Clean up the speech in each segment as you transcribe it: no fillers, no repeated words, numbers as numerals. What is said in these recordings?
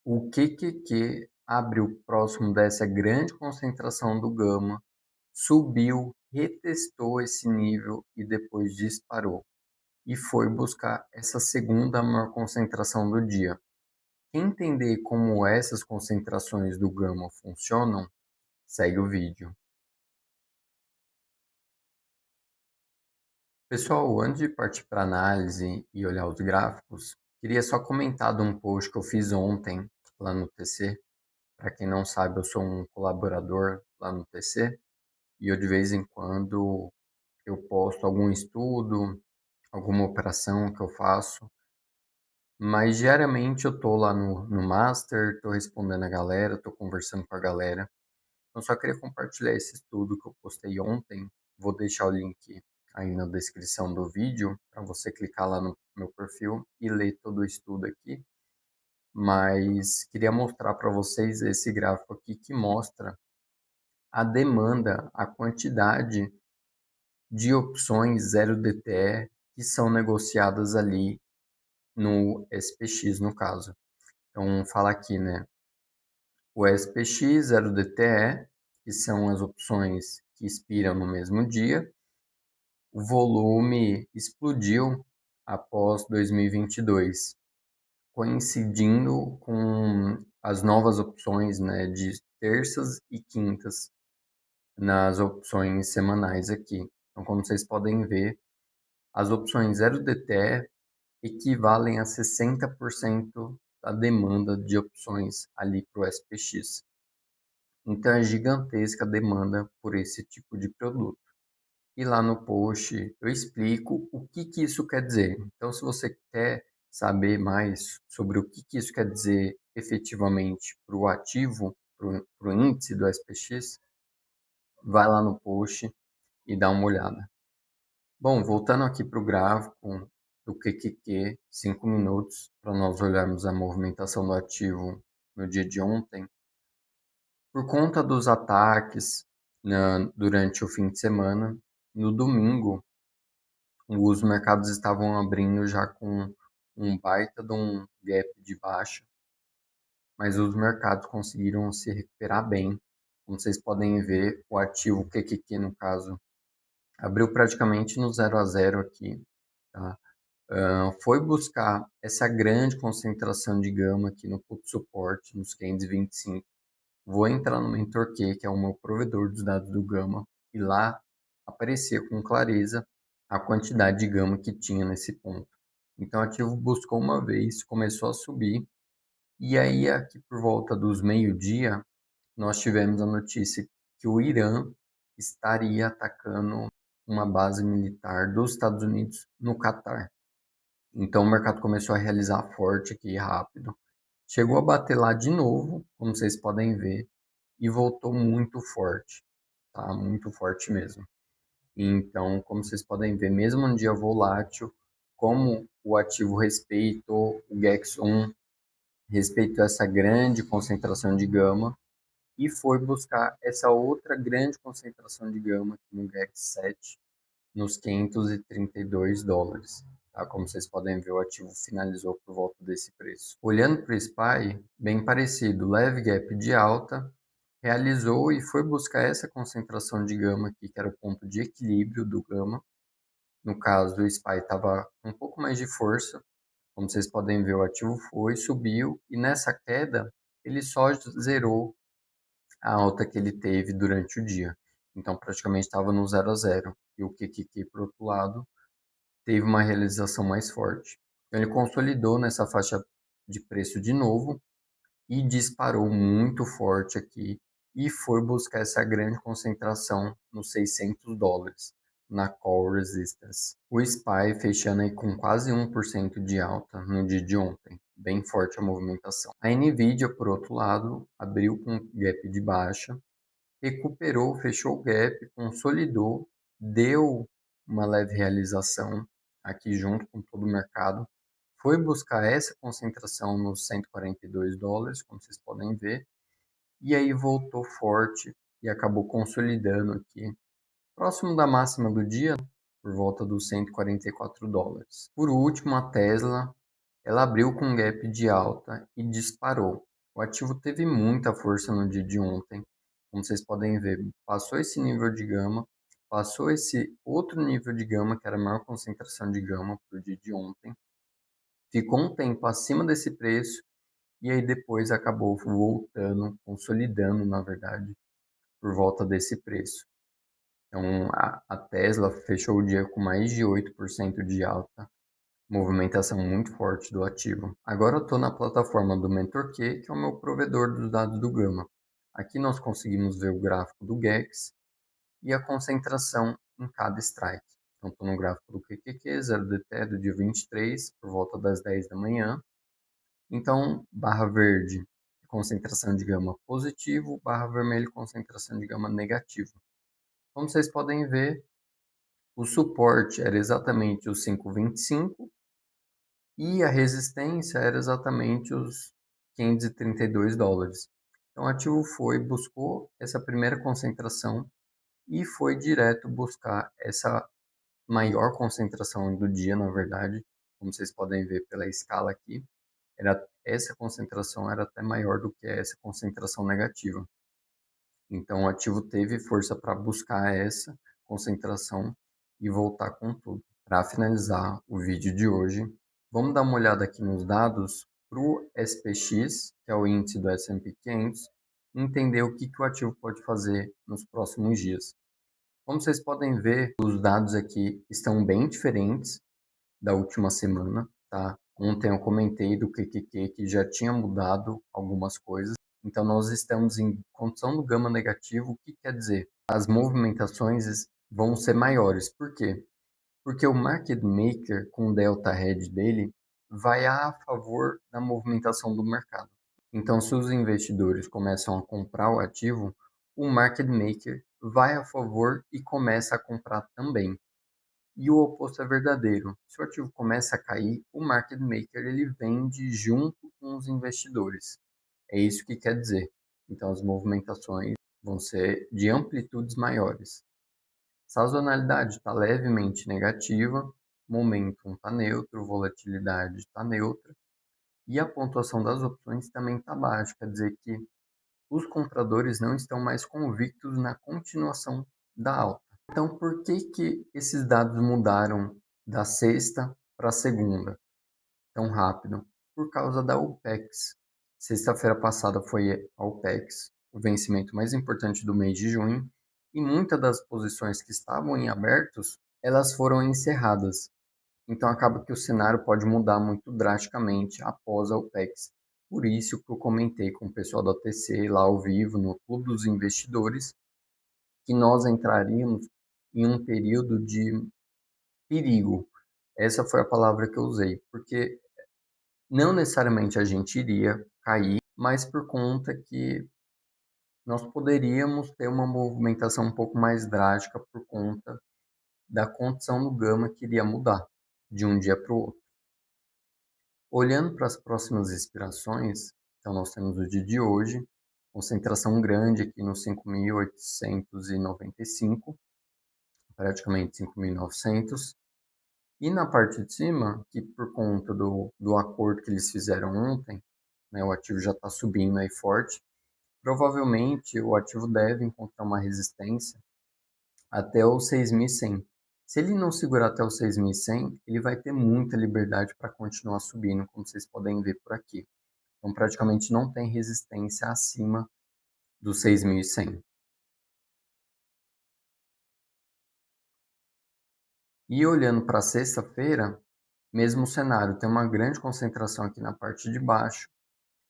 O QQQ abriu próximo dessa grande concentração do gama, subiu, retestou esse nível e depois disparou. E foi buscar essa segunda maior concentração do dia. Quer entender como essas concentrações do gama funcionam? Segue o vídeo. Pessoal, antes de partir para análise e olhar os gráficos, queria só comentar de um post que eu fiz ontem lá no TC. Para quem não sabe, eu sou um colaborador lá no TC e eu de vez em quando eu posto algum estudo, alguma operação que eu faço, mas diariamente eu tô lá no Master, tô respondendo a galera, tô conversando com a galera. Eu só queria compartilhar esse estudo que eu postei ontem. Vou deixar o link aí na descrição do vídeo para você clicar lá no meu perfil e ler todo o estudo aqui. Mas queria mostrar para vocês esse gráfico aqui que mostra a demanda, a quantidade de opções 0DTE que são negociadas ali no SPX, no caso. Então, fala aqui, né? O SPX 0DTE, que são as opções que expiram no mesmo dia. O volume explodiu após 2022, coincidindo com as novas opções, né, de terças e quintas nas opções semanais aqui. Então, como vocês podem ver, as opções 0DTE equivalem a 60% da demanda de opções ali para o SPX. Então é gigantesca a demanda por esse tipo de produto. E lá no post eu explico o que que isso quer dizer. Então, se você quer saber mais sobre o que que isso quer dizer efetivamente para o ativo, para o índice do SPX, vai lá no post e dá uma olhada. Bom, voltando aqui para o gráfico do QQQ, 5 minutos, para nós olharmos a movimentação do ativo no dia de ontem. Por conta dos ataques durante o fim de semana, no domingo, os mercados estavam abrindo já com um baita de um gap de baixa, mas os mercados conseguiram se recuperar bem. Como vocês podem ver, o ativo QQQ, no caso, abriu praticamente no 0 a 0 aqui, tá? Foi buscar essa grande concentração de gama aqui no ponto de suporte, nos 525. Vou entrar no MentorQ, que é o meu provedor dos dados do Gama, e lá aparecia com clareza a quantidade de gama que tinha nesse ponto. Então, o ativo buscou uma vez, começou a subir, e aí aqui por volta dos meio-dia, nós tivemos a notícia que o Irã estaria atacando uma base militar dos Estados Unidos no Catar. Então, o mercado começou a realizar forte aqui, rápido. Chegou a bater lá de novo, como vocês podem ver, e voltou muito forte, tá? Muito forte mesmo. Então, como vocês podem ver, mesmo no dia volátil, como o ativo respeitou o GEX1, respeitou essa grande concentração de gama e foi buscar essa outra grande concentração de gama aqui no GEX7, nos 532 dólares. Tá? Como vocês podem ver, o ativo finalizou por volta desse preço. Olhando para o SPY, bem parecido, leve gap de alta, realizou e foi buscar essa concentração de gama aqui, que era o ponto de equilíbrio do gama. No caso, o SPY estava com um pouco mais de força. Como vocês podem ver, o ativo foi, subiu e nessa queda ele só zerou a alta que ele teve durante o dia. Então, praticamente estava no 0 a 0. E o QQQ, por outro lado, teve uma realização mais forte. Então, ele consolidou nessa faixa de preço de novo e disparou muito forte aqui e foi buscar essa grande concentração nos 600 dólares, na Call Resistance. O SPY fechando aí com quase 1% de alta no dia de ontem, bem forte a movimentação. A Nvidia, por outro lado, abriu com gap de baixa, recuperou, fechou o gap, consolidou, deu uma leve realização aqui junto com todo o mercado, foi buscar essa concentração nos 142 dólares, como vocês podem ver, e aí voltou forte e acabou consolidando aqui, próximo da máxima do dia, por volta dos 144 dólares. Por último, a Tesla, ela abriu com um gap de alta e disparou. O ativo teve muita força no dia de ontem, como vocês podem ver, passou esse nível de gama, passou esse outro nível de gama, que era a maior concentração de gama para o dia de ontem, ficou um tempo acima desse preço e aí depois acabou voltando, consolidando, na verdade, por volta desse preço. Então, a Tesla fechou o dia com mais de 8% de alta, movimentação muito forte do ativo. Agora eu estou na plataforma do MentorQ, que é o meu provedor dos dados do Gama. Aqui nós conseguimos ver o gráfico do GEX e a concentração em cada strike. Então, estou no gráfico do QQQ, 0DT do dia 23, por volta das 10 da manhã. Então, barra verde, concentração de gama positivo, barra vermelho, concentração de gama negativo. Como vocês podem ver, o suporte era exatamente os 5,25 e a resistência era exatamente os 532 dólares. Então, o ativo foi, buscou essa primeira concentração e foi direto buscar essa maior concentração do dia, na verdade, como vocês podem ver pela escala aqui, essa concentração era até maior do que essa concentração negativa. Então, o ativo teve força para buscar essa concentração e voltar com tudo. Para finalizar o vídeo de hoje, vamos dar uma olhada aqui nos dados para o SPX, que é o índice do S&P 500, e entender o que o ativo pode fazer nos próximos dias. Como vocês podem ver, os dados aqui estão bem diferentes da última semana, tá? Ontem eu comentei do QQQ que já tinha mudado algumas coisas. Então nós estamos em condição do gama negativo, o que quer dizer? As movimentações vão ser maiores. Por quê? Porque o market maker com o delta hedge dele vai a favor da movimentação do mercado. Então se os investidores começam a comprar o ativo, o market maker vai a favor e começa a comprar também. E o oposto é verdadeiro. Se o ativo começa a cair, o market maker ele vende junto com os investidores. É isso que quer dizer. Então as movimentações vão ser de amplitudes maiores. Sazonalidade está levemente negativa, momentum está neutro, volatilidade está neutra e a pontuação das opções também está baixa, quer dizer que os compradores não estão mais convictos na continuação da alta. Então, por que que esses dados mudaram da sexta para a segunda tão rápido? Por causa da OPEX. Sexta-feira passada foi a OPEX, o vencimento mais importante do mês de junho, e muitas das posições que estavam em abertos, elas foram encerradas. Então acaba que o cenário pode mudar muito drasticamente após a OPEX. Por isso que eu comentei com o pessoal da OTC lá ao vivo, no Clube dos Investidores, que nós entraríamos em um período de perigo. Essa foi a palavra que eu usei, porque não necessariamente a gente iria cair, mas por conta que nós poderíamos ter uma movimentação um pouco mais drástica por conta da condição do gama que iria mudar de um dia para o outro. Olhando para as próximas expirações, então nós temos o dia de hoje, concentração grande aqui no 5.895, praticamente 5.900. E na parte de cima, que por conta do acordo que eles fizeram ontem, né, o ativo já está subindo aí forte, provavelmente o ativo deve encontrar uma resistência até os 6.100. Se ele não segurar até os 6.100, ele vai ter muita liberdade para continuar subindo, como vocês podem ver por aqui. Então, praticamente não tem resistência acima dos 6.100. E olhando para sexta-feira, mesmo cenário, tem uma grande concentração aqui na parte de baixo,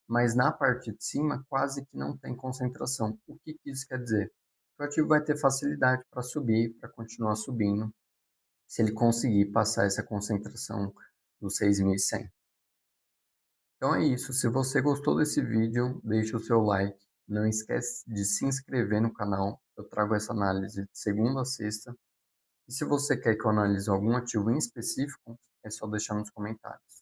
mas na parte de cima quase que não tem concentração. O que isso quer dizer? O ativo vai ter facilidade para subir, para continuar subindo, se ele conseguir passar essa concentração dos 6.100. Então é isso. Se você gostou desse vídeo, deixe o seu like. Não esquece de se inscrever no canal. Eu trago essa análise de segunda a sexta. E se você quer que eu analise algum ativo em específico, é só deixar nos comentários.